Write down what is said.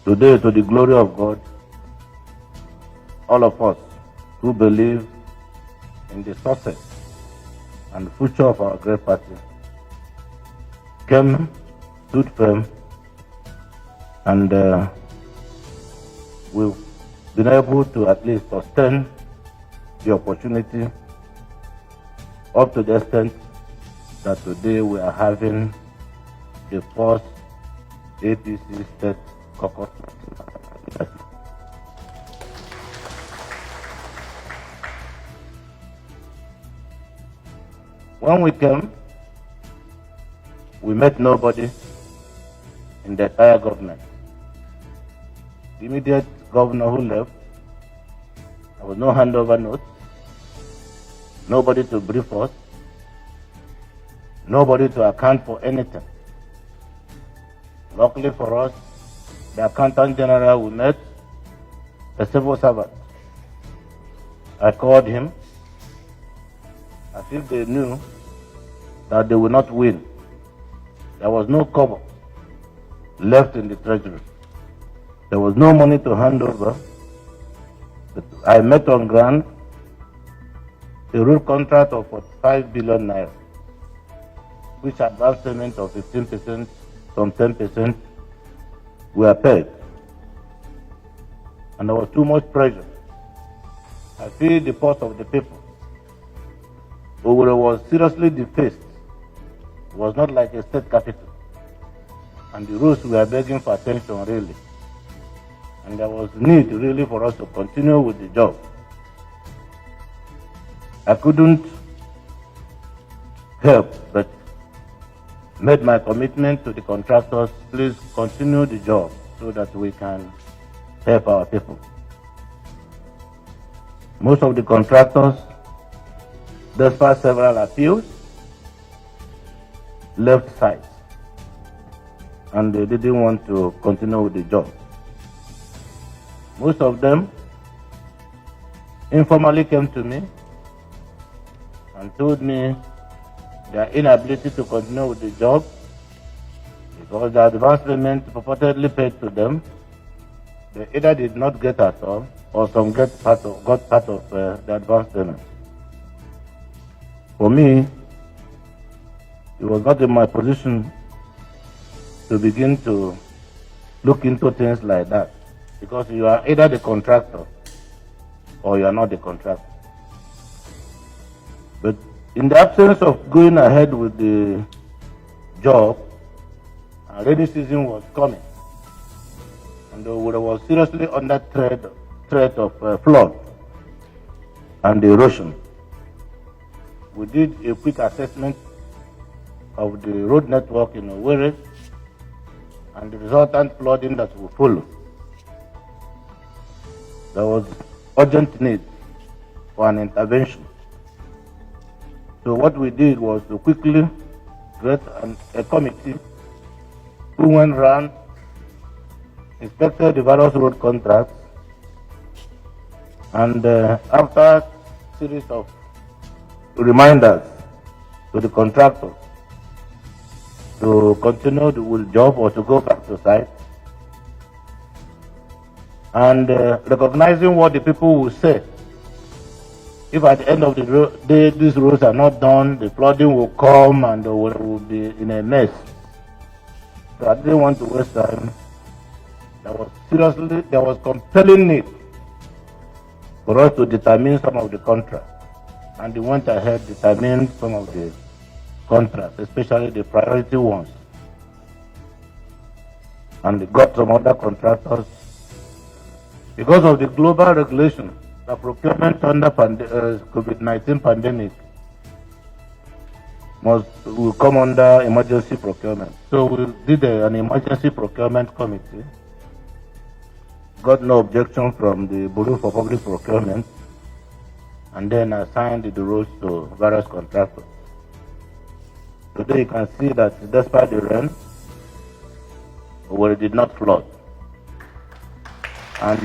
Today, to the glory of God, all of us who believe in the success and future of our great party stood firm, and we've been able to at least sustain the opportunity up to the extent that today we are having the first APC State Caucus. When we came, we met nobody in the entire government. The immediate governor who left, there was no handover note, nobody to brief us, nobody to account for anything. Luckily for us, the accountant general we met, a civil servant. I called him as if they knew that they would not win. There was no cover left in the treasury. There was no money to hand over. But I met on ground a road contract of 45 billion naira, which advance payment of 15%, some 10% were paid. And there was too much pressure. I feel the pulse of the people. Owerri was seriously defaced. It was not like a state capital. And the roads were begging for attention, really. And there was need, really, for us to continue with the job. I couldn't help but made my commitment to the contractors, please continue the job so that we can help our people. Most of the contractors, despite several appeals, left sites, and they didn't want to continue with the job. Most of them informally came to me and told me their inability to continue with the job because the advance payment purportedly paid to them, they either did not get at all or some got part of the advance payment. For me, it was not in my position to begin to look into things like that, because you are either the contractor or you are not the contractor. But in the absence of going ahead with the job, a rainy season was coming, and we were seriously under threat of flood and erosion. We did a quick assessment of the road network in Owerri and the resultant flooding that will follow. There was urgent need for an intervention. So what we did was to quickly create a committee who went around, inspected the various road contracts, and after a series of reminders to the contractors to continue the job or to go back to site, and recognizing what the people will say. If at the end of the day these roads are not done, the flooding will come and will be in a mess. So I didn't want to waste time. There was compelling need for us to determine some of the contracts. And we went ahead, determined some of the contracts, especially the priority ones. And we got some other contractors. Because of the global regulation, the procurement under COVID-19 pandemic will come under emergency procurement. So we did an emergency procurement committee. Got no objection from the Bureau for Public Procurement, and then assigned the roads to various contractors. Today you can see that despite the rain, Owerri did not flood. And